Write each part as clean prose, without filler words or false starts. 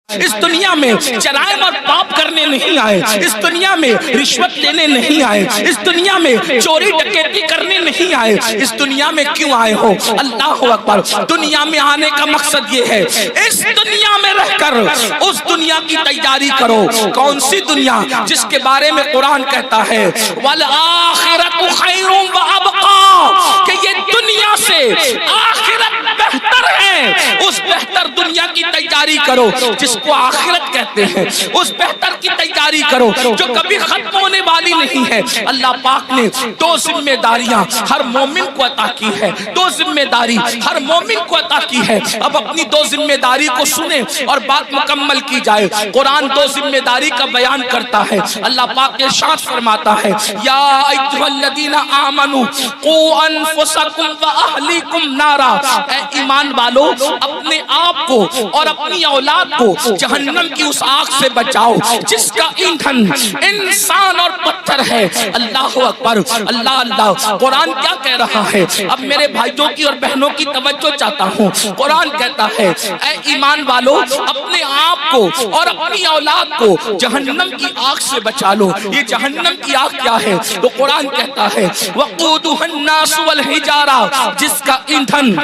اس دنیا میں جرائم اور پاپ کرنے نہیں آئے، اس دنیا میں رشوت لینے نہیں آئے، اس دنیا میں چوری ڈکیتی کرنے نہیں آئے۔ اس دنیا میں کیوں آئے ہو؟ اللہ اکبر۔ دنیا میں آنے کا مقصد یہ ہے اس دنیا میں رہ کر اس دنیا کی تیاری کرو۔ کون سی دنیا؟ جس کے بارے میں قرآن کہتا ہے وَالْآخِرَةُ خَيْرٌ وَأَبْقَىٰ، کہ یہ دنیا سے آخرت بہتر ہے۔ اس بہتر دنیا کی تیاری کرو جس کو آخرت کہتے ہیں، اس بہتر کی تیاری کرو جو کبھی ختم ہونے والی نہیں ہے۔ اللہ پاک نے دو ذمہ داریاں ہر مومن کو عطا کی ہے، دو ذمہ داری ہر مومن کو عطا کی ہے۔ اب اپنی دو ذمہ داری کو سنیں اور بات مکمل کی جائے۔ قرآن دو ذمہ داری کا بیان کرتا ہے۔ اللہ پاک ارشاد فرماتا ہے یا ایھا الذین آمنوا قوا انفسکم واہلیکم نارا، اے ایمان والو اپنے آپ کو اور اپنی اولاد کو جہنم کی اس آگ سے بچاؤ جس کا ایندھن انسان اور پتھر ہے۔ اللہ اکبر، اللہ اللہ۔ قرآن کیا کہہ رہا ہے؟ اب میرے بھائیوں کی اور بہنوں کی توجہ چاہتا ہوں۔ قرآن کہتا ہے اے ایمان والو اپنے آپ کو اور اپنی اولاد کو جہنم کی آگ سے بچا لو۔ یہ جہنم کی آگ کیا ہے؟ تو قرآن کہتا ہے وقودها الناس والحجارہ، جس کا ایندھن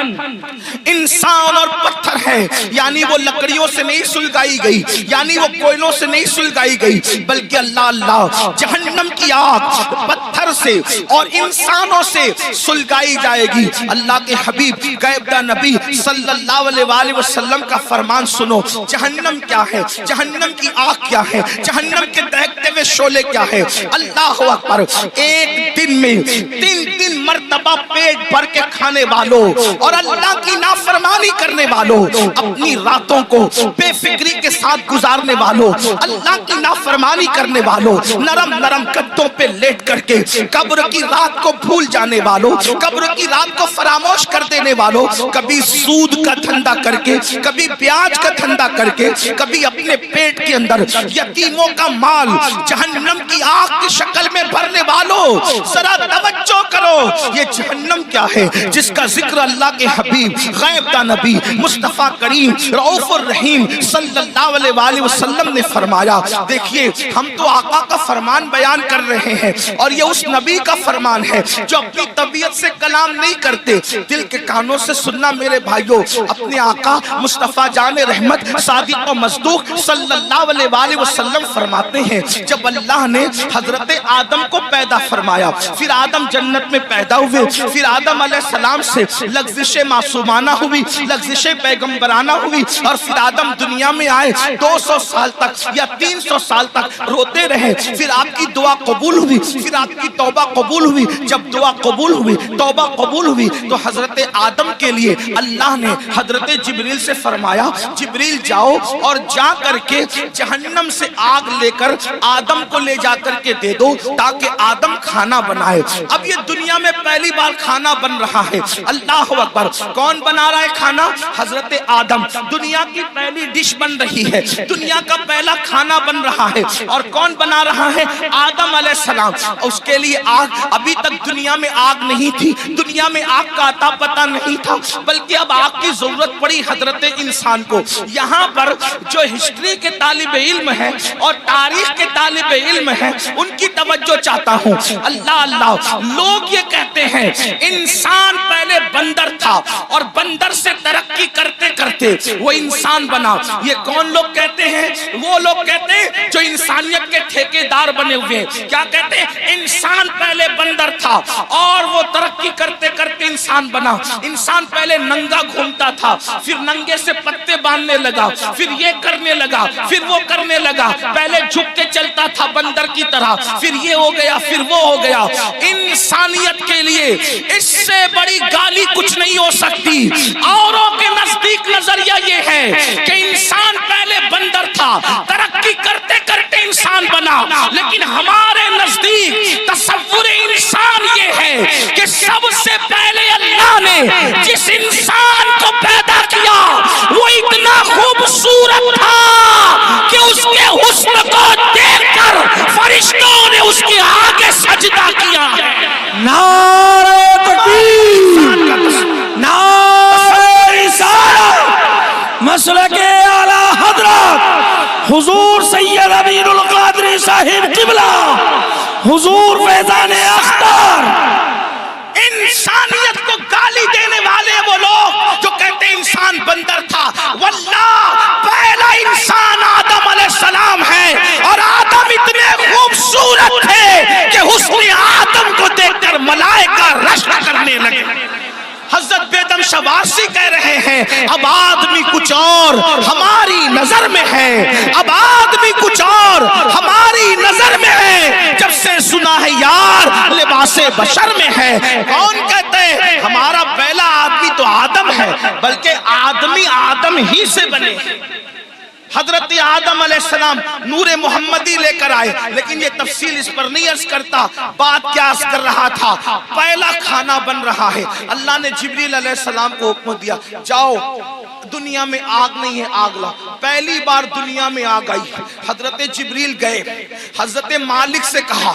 انسان اور پتھر ہے، یعنی وہ لکڑیوں سے نہیں سلگائی گئی، یعنی وہ کوئلوں سے نہیں سلگائی گئی، بلکہ اللہ اللہ جہنم کی آگ پتھر سے اور انسانوں سے سلگائی جائے گی۔ اللہ کے حبیب غیبدہ نبی صلی اللہ علیہ وآلہ وسلم کا فرمان سنو۔ جہنم کیا ہے؟ جہنم کی آگ کیا ہے؟ جہنم کے دہکتے ہوئے شعلے کیا ہے؟ اللہ اکبر۔ ایک دن میں تین مرتبہ پیٹ بھر کے کھانے والوں اور اللہ کی نافرمانی کرنے والوں، اپنی راتوں کو بے فکری کے ساتھ گزارنے والوں، اللہ کی نافرمانی کرنے والوں، نرم نرم گدوں پہ لیٹ کر کے قبر کی رات کو بھول جانے والوں، قبر کی رات کو فراموش کر دینے والوں، کبھی سود کا دھندا کر کے، کبھی بیاج کا دھندا کر کے، کبھی اپنے پیٹ کے اندر یتیموں کا مال جہنم کی آگ کی شکل میں بھرنے والوں، ذرا توجہ کرو۔ یہ جہنم کیا ہے جس کا ذکر اللہ کے حبیب غیبدہ نبی مصطفیٰ کریم رؤوف الرحیم صلی اللہ علیہ وآلہ وسلم نے فرمایا۔ دیکھیے ہم تو آقا کا فرمان بیان کر رہے ہیں اور یہ اس نبی کا فرمان ہے جو اپنی طبیعت سے کلام نہیں کرتے، دل کے کانوں سے سننا میرے بھائیوں۔ اپنے آقا مصطفیٰ جان رحمت صادق و مصدوق صلی اللہ علیہ وآلہ وسلم فرماتے ہیں جب اللہ نے حضرت آدم کو پیدا فرمایا، پھر آدم جنت میں پیدا ہوئے، پھر آدم علیہ السلام سے لغزش معصومانہ ہوئی، لغزش پیغمبرانہ ہوئی، اور پھر آدم دنیا میں آئے 200 سال تک یا 300 سال تک روتے رہے، پھر آپ کی دعا قبول ہوئی، پھر آپ کی توبہ قبول ہوئی۔ جب دعا قبول ہوئی، توبہ قبول ہوئی، تو حضرت آدم کے لیے اللہ نے حضرت جبریل سے فرمایا جبریل جاؤ اور جا کر کے جہنم سے آگ لے کر آدم کو لے جا کر کے دے دو تاکہ آدم کھانا بنائے۔ اب یہ دنیا میں پہلی بار کھانا بن رہا ہے۔ اللہ اکبر۔ کون بنا رہا ہے کھانا؟ حضرت آدم۔ دنیا کی پہلی ڈش بن رہی ہے، دنیا کا پہلا کھانا بن رہا ہے، اور کون بنا رہا ہے؟ آدم علیہ السلام۔ اس کے لیے آگ، ابھی تک دنیا میں آگ نہیں تھی، دنیا میں آگ کا عطا پتہ نہیں تھا، بلکہ اب آگ کی ضرورت پڑی حضرت انسان کو۔ یہاں پر جو ہسٹری کے طالب علم ہیں اور تاریخ کے طالب علم ہیں ان کی توجہ چاہتا ہوں۔ اللہ اللہ، لوگ یہ کہتے ہیں انسان پہلے بندر تھا اور بندر سے ترقی کرتے کرتے وہ انسان بنا۔ یہ کون لوگ کہتے ہیں؟ وہ لوگ کہتے ہیں جو انسانیت کے ٹھیکیدار بنے ہوئے ہیں۔ کیا کہتے ہیں؟ انسان پہلے بندر تھا اور وہ ترقی کرتے کرتے انسان بنا۔ انسان پہلے ننگا گھومتا تھا، پھر ننگے سے پتے باندھنے لگا، پھر یہ کرنے لگا، پھر وہ کرنے لگا، پہلے جھک کے چلتا تھا بندر کی طرح، پھر یہ ہو گیا، پھر وہ ہو گیا۔ انسانیت کے لیے اس سے بڑی گالی کچھ نہیں ہو سکتی۔ اوروں کے نزدیک نظریہ یہ ہے کہ انسان پہلے بندر تھا، ترقی کرتے کرتے انسان بنا، لیکن ہمارے نزدیک تصور انسان یہ ہے کہ سب سے پہلے اللہ نے جس انسان کو پیدا کیا وہ اتنا خوبصورت تھا کہ اس کے حسن کو دیکھ کر فرشتوں نے اس کے آگے سجدہ کیا ہے۔ نعرہ تکبیر، نعرہ رسالت، مسلک اعلیٰ حضرت حضور سید امین القادری صاحب قبلہ، حضور فیضان اختر۔ انسانیت کو گالی دینے والے وہ لوگ جو کہتے ہیں انسان بندر تھا، واللہ پہلا انسان آدم علیہ السلام ہے، اور آدم اتنے خوبصورت تھے کہ حسن آدم کو دیکھ کر ملائکہ رشک کرنے لگے۔ حضرت بیدم شوارسی کہہ رہے ہیں اب آدمی کچھ اور ہماری نظر میں ہے، اب آدمی کچھ اور ہماری نظر میں ہے، جب سے سنا ہے یار لباس بشر میں ہے۔ کون کہتے ہیں ہمارا پہلا آدمی تو آدم ہے، بلکہ آدمی آدم ہی سے بنے۔ حضرت آدم علیہ السلام نور محمدی لے کر آئے، لیکن یہ تفصیل اس پر نہیں عرض کرتا۔ بات کیا عرض کر رہا تھا، پہلا کھانا بن رہا ہے، اللہ نے جبریل علیہ السلام کو حکم دیا جاؤ دنیا میں آگ نہیں ہے آگ لاؤ۔ پہلی بار دنیا میں آگ آئی، حضرت جبریل گئے، حضرت مالک سے کہا،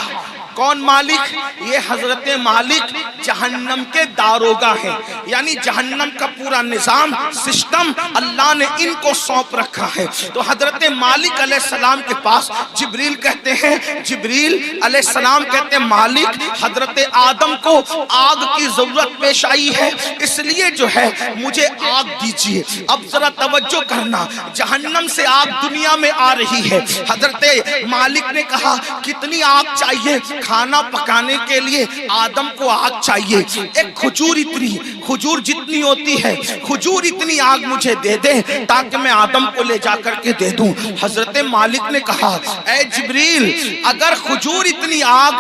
کون مالک؟ یہ حضرت مالک جہنم کے داروغہ ہیں، یعنی جہنم کا پورا نظام سسٹم اللہ نے ان کو سونپ رکھا ہے۔ تو حضرت مالک علیہ السلام کے پاس جبریل کہتے ہیں، جبریل علیہ السلام کہتے ہیں مالک حضرت آدم کو آگ کی ضرورت پیش آئی ہے، اس لیے جو ہے مجھے آگ دیجیے۔ اب ذرا توجہ کرنا، جہنم سے آگ دنیا میں آ رہی ہے۔ حضرت مالک نے کہا کتنی آگ چاہیے؟ کھانا پکانے کے لیے آدم کو آگ چاہیے، ایک کھجور اتنی، کھجور جتنی ہوتی ہے کھجور اتنی آگ مجھے دے دیں تاکہ میں آدم کو لے جا کر کے دے دوں۔ حضرت مالک نے کہا اے جبریل اگر کھجور اتنی آگ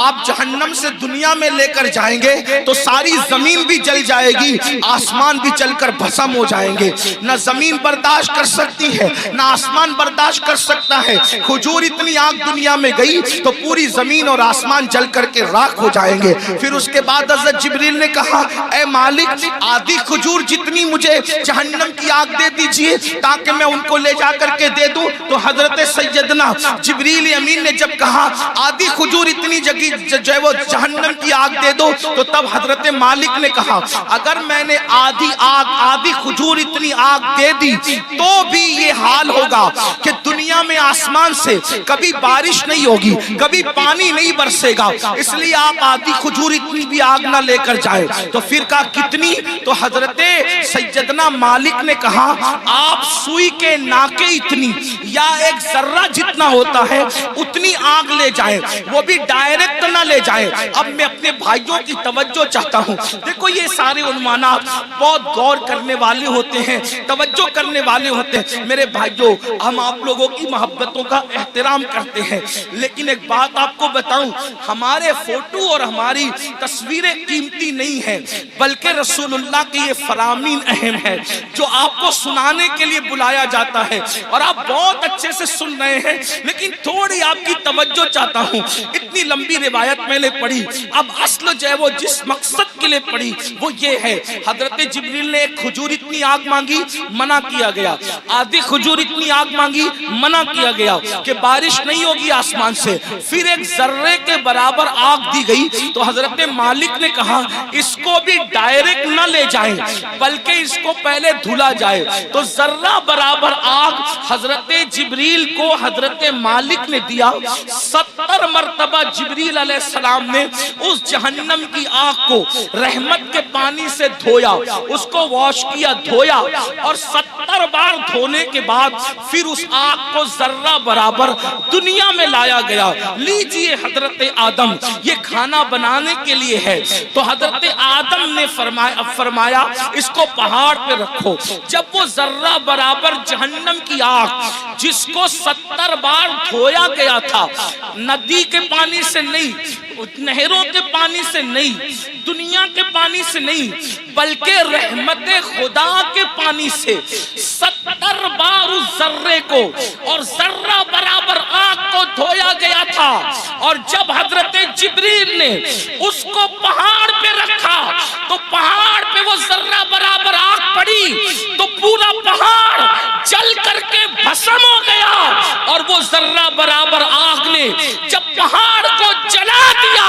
آپ جہنم سے دنیا میں لے کر جائیں گے تو ساری زمین بھی جل جائے گی، آسمان بھی جل کر بھسم ہو جائیں گے، نہ زمین برداشت کر سکتی ہے نہ آسمان برداشت کر سکتا ہے۔ کھجور اتنی آگ دنیا میں گئی تو پوری زمین اور آسمان جل کر کے راکھ ہو جائیں گے۔ پھر اس کے بعد حضرت جبریل نے کہا اے مالک آدھی کھجور جتنی مجھے جہنم کی آگ دے دیجئے تاکہ میں ان کو لے جا کر کے دے دوں۔ تو حضرت سیدنا جبریل امین نے جب کہا آدھی کھجور اتنی جو ہے وہ جہنم کی آگ دے دو، تو تب حضرت مالک نے کہا اگر میں نے آدھی کھجور اتنی آگ دے دی تو بھی یہ حال ہوگا کہ دنیا میں آسمان سے کبھی بارش نہیں ہوگی، کبھی پانی نہیں برسے گا، اس لیے آپ آدھی کھجور اتنی بھی آگ نہ لے کر جائیں۔ تو پھر کہا کتنی؟ تو حضرت سیدنا مالک نے کہا آپ سوئی کے ناکے اتنی یا ایک ذرہ جتنا ہوتا ہے اتنی آگ لے جائیں، وہ بھی ڈائریکٹ نہ لے جائیں۔ اب میں اپنے بھائیوں کی توجہ چاہتا ہوں، دیکھو یہ سارے عنوانات بہت غور کرنے والے ہوتے ہیں، توجہ کرنے والے ہوتے ہیں۔ میرے بھائیوں ہم آپ لوگوں کی محبتوں کا احترام کرتے ہیں، لیکن ایک بات آپ کو بتاؤں، ہمارے فوٹو اور ہماری تصویریں قیمتی نہیں ہیں، بلکہ رسول اللہ کی یہ فرامین اہم ہے جو آپ کو سنانے کے لیے بلایا جاتا ہے، اور آپ بہت اچھے سے سن رہے ہیں، لیکن تھوڑی آپ کی توجہ چاہتا ہوں۔ اتنی لمبی روایت میں نے پڑھی، اب اصل جو ہے وہ جس مقصد کے لیے پڑھی وہ یہ ہے، حضرت جبریل نے ایک کھجور اتنی آگ مانگی، منع کیا گیا، آدھی کھجور اتنی آگ مانگی، منع کیا گیا کہ بارش نہیں ہوگی آسمان سے، پھر ایک ذرے کے برابر آگ دی گئی۔ تو حضرت مالک نے کہا اس کو بھی ڈائریکٹ نہ لے جائیں بلکہ اس کو پہلے دھلا جائے۔ تو ذرہ برابر آگ حضرت جبریل کو حضرت مالک نے دیا، 70 مرتبہ جبریل علیہ السلام نے اس جہنم کی آگ کو رحمت کے پانی سے دھویا، اس کو واش کیا، دھویا، اور 70 بار دھونے کے بعد پھر اس آگ کو ذرہ برابر دنیا میں لایا گیا۔ لیجئے حضرت آدم یہ کھانا بنانے کے لیے ہے، تو حضرت آدم نے فرمایا اس کو پہاڑ پہ رکھو۔ جب وہ ذرہ برابر جہنم کی آگ جس کو 70 بار دھویا گیا تھا، ندی کے پانی سے نہیں، نہروں کے پانی سے نہیں، دنیا کے پانی سے نہیں، بلکہ رحمت خدا کے پانی سے 70 بار اس ذرے کو اور ذرہ برابر آگ کو دھویا گیا تھا۔ اور جب حضرت جبریل نے اس کو پہاڑ پہ رکھا تو پہاڑ پہ وہ ذرہ برابر آگ پڑی تو پورا پہاڑ جل کر کے بھسم ہو گیا، اور وہ ذرہ برابر آگ نے جب پہاڑ کو جلا دیا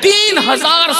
3000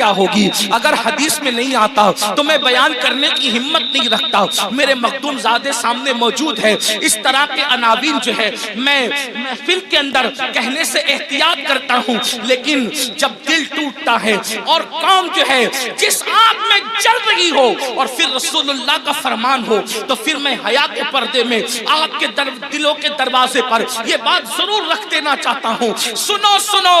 کیا ہوگی؟ اگر حدیث میں نہیں آتا تو میں بیان کرنے کی ہمت نہیں رکھتا. میرے مخدوم زادے سامنے موجود ہے. اس طرح کے عناوین جو ہے میں محفل کے اندر کہنے سے احتیاط کرتا ہوں، لیکن جب دل ٹوٹتا ہے اور قوم جو ہے جس آگ میں جل رہی ہو اور پھر رسول اللہ کا فرمان ہو، تو پھر میں حیا کے پردے میں آپ کے دلوں کے دروازے پر یہ بات ضرور رکھ دینا چاہتا ہوں. سنو سنو،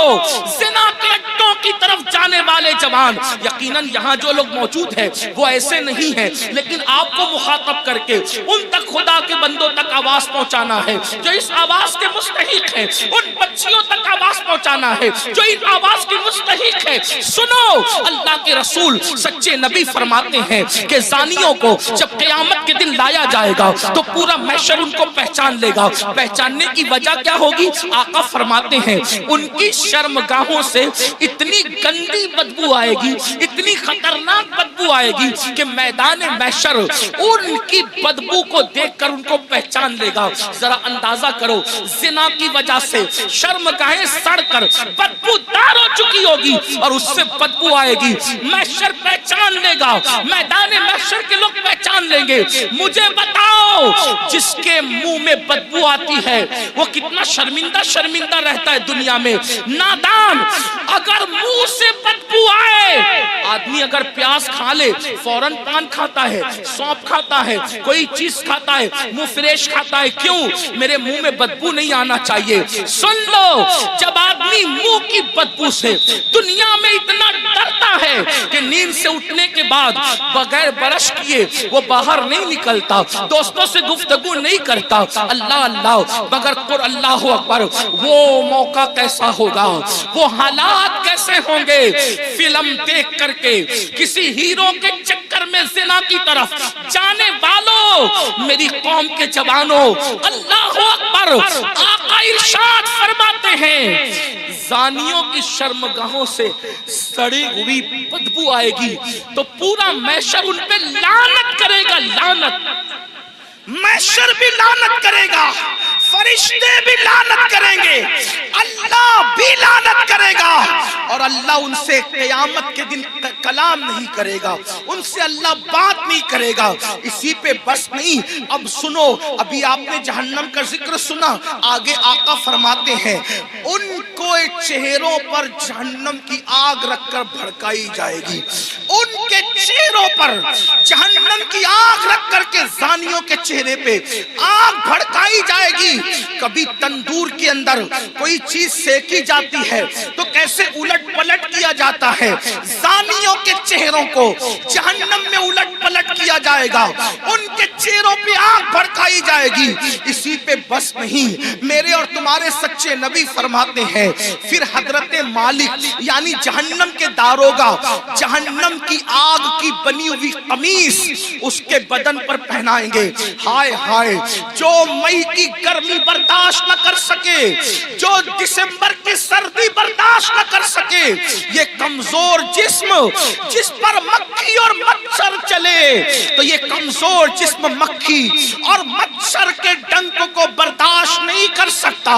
زنا کے اڈوں کی طرف جانے والے جوان، یقیناً یہاں جو لوگ موجود ہیں وہ ایسے نہیں ہیں، لیکن آپ کو مخاطب کر کے ان تک خدا کے بندوں تک آواز پہنچانا ہے جو اس آواز کے مستحق ہیں. ان بچیوں تک آواز پہنچانا ہے جو اس آواز کی مستحق ہے. سنو، اللہ کے رسول سچے نبی فرماتے ہیں کہ زانیوں کو جب قیامت کے دن لایا جائے گا تو پورا محشر ان کو پہچان لے گا. پہچاننے کی وجہ کیا ہوگی؟ آقا فرماتے ہیں ان کی شرمگاہوں سے اتنی گندی بدبو آئے گی، اتنی خطرناک بدبو آئے گی کہ میدان محشر ان کی بدبو کو دیکھ کر ان کو پہچان لے گا. ذرا اندازہ کرو، زنا کی وجہ سے شرمگاہیں سڑ کر بدبو دار ہو چکی ہوگی اور اس سے بدبو آئے گی. محشر پہچان لے گا، میدان محشر کے لوگ پہچان لیں گے. مجھے بتاؤ، جس کے منہ میں بدبو آتی ہے وہ کتنا شرمندہ رہتا ہے دنیا میں. نادان، اگر منہ سے بدبو آئے، آدمی اگر پیاز کھا لے فوراً پان کھاتا ہے، سونپ کھاتا ہے، کوئی چیز کھاتا ہے، منہ فریش کھاتا ہے. کیوں؟ میرے منہ میں بدبو نہیں آنا چاہیے. سن لو، جب آدمی منہ کی بدبو سے دنیا میں اتنا ڈرتا ہے کہ نیند سے اٹھنے کے بعد بغیر برش کیے وہ باہر نہیں نکلتا، دوستوں سے گفتگو نہیں کرتا، اللہ اللہ مگر قر اللہ اکبر، وہ موقع کیسا ہوگا، وہ حالات کیسے ہوں گے. فلم دیکھ کر کے کسی ہیرو کے چکر میں زنا کی طرف جانے والوں، میری قوم کے جوانوں، اللہ اکبر. آقا ارشاد فرماتے ہیں زانیوں کی شرمگاہوں سے سڑی ہوئی بدبو آئے گی تو پورا محشر ان پہ لعنت کرے گا. لعنت، محشر بھی لعنت کرے گا، فرشتے بھی لعنت کریں گے، اللہ بھی لعنت کرے گا، اور اللہ ان سے قیامت کے دن کلام نہیں کرے گا، ان سے اللہ بات نہیں کرے گا. اسی پہ بس نہیں، اب سنو، ابھی آپ نے جہنم کا ذکر سنا، آگے آقا فرماتے ہیں ان کو چہروں پر جہنم کی آگ رکھ کر بھڑکائی جائے گی. ان کے چہروں پر جہنم کی آگ رکھ کر کے زانیوں کے چہرے پہ آگ بھڑکائی جائے گی. کبھی تندور کے اندر کوئی چیز سیکی جاتی ہے تو کیسے الٹ پلٹ کیا جاتا ہے، زانیوں کے چہروں کو جہنم میں الٹ پلٹ کیا جائے گا، ان کے چہروں پہ آگ بھڑکائی جائے گی. اسی پہ بس نہیں، میرے اور تمہارے سچے نبی فرماتے ہیں پھر حضرت مالک یعنی جہنم کے داروغہ جہنم کی آگ کی بنی ہوئی قمیص اس کے بدن پر پہنائیں گے. ہائے ہائے، جو مئی کی گرمی برداشت نہ کر سکے، جو دسمبر کی سردی برداشت نہ کر سکے، یہ کمزور جسم جس پر مکھی اور مچھر چلے تو یہ کمزور جسم مکھی اور مچھر کے ڈنک کو برداشت نہیں کر سکتا.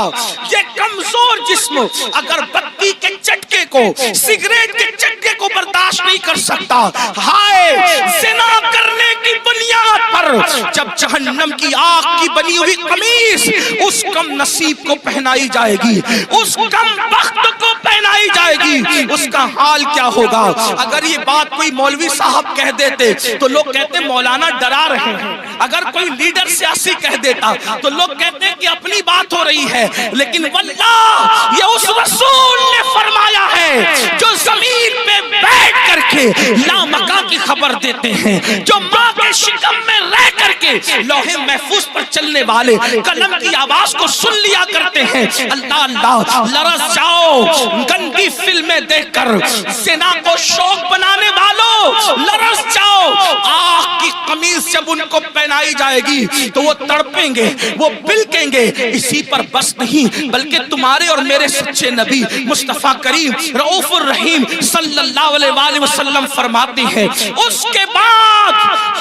یہ کمزور جسم اگر بتی کے چٹکے کو، سگریٹ کے چٹکے کو برداشت نہیں کر سکتا. ہائے، زنا کرنے کی بنیاد پر جب جہنم کی آگ کی بنی ہوئی قمیص اس کم نصیب کو پہنائی جائے گی، اس کم بخت کو پہنائی جائے گی، اس کا حال کیا ہوگا. اگر یہ بات کوئی مولوی صاحب کہہ دیتے تو لوگ کہتے مولانا ڈرا رہے ہیں، اگر کوئی لیڈر سیاسی کہہ دیتا تو لوگ کہتے کہ اپنی بات ہو رہی ہے. لیکن واللہ یہ اس رسول نے فرمایا ہے جو زمین پہ بیٹھ کر کے لامکا کی خبر دیتے ہیں، جو ماں کے شکم میں رہ کر کے لوح محفوظ پر چلنے والے قلم کی آواز کو سن لیا کرتے ہیں. اللہ اللہ، لرز جاؤ گندی فلمیں دیکھ کر، زنا کو شوق بنانے والوں لرز جاؤ. آگ کی قمیص جب ان کو پہنائی جائے گی تو وہ تڑپیں گے، وہ بلکیں گے. اسی پر بس نہیں بلکہ تمہارے اور میرے سچے نبی مصطفیٰ کریم رؤوف الرحیم صلی اللہ علیہ وآلہ وسلم فرماتے ہیں اس کے بعد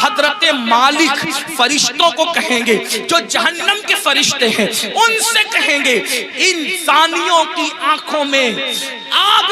حضرت مالک فرشتوں کو کہیں گے جو جہنم کے فرشتے ہیں، ان سے کہیں گے ان زانیوں کی آنکھوں میں آگ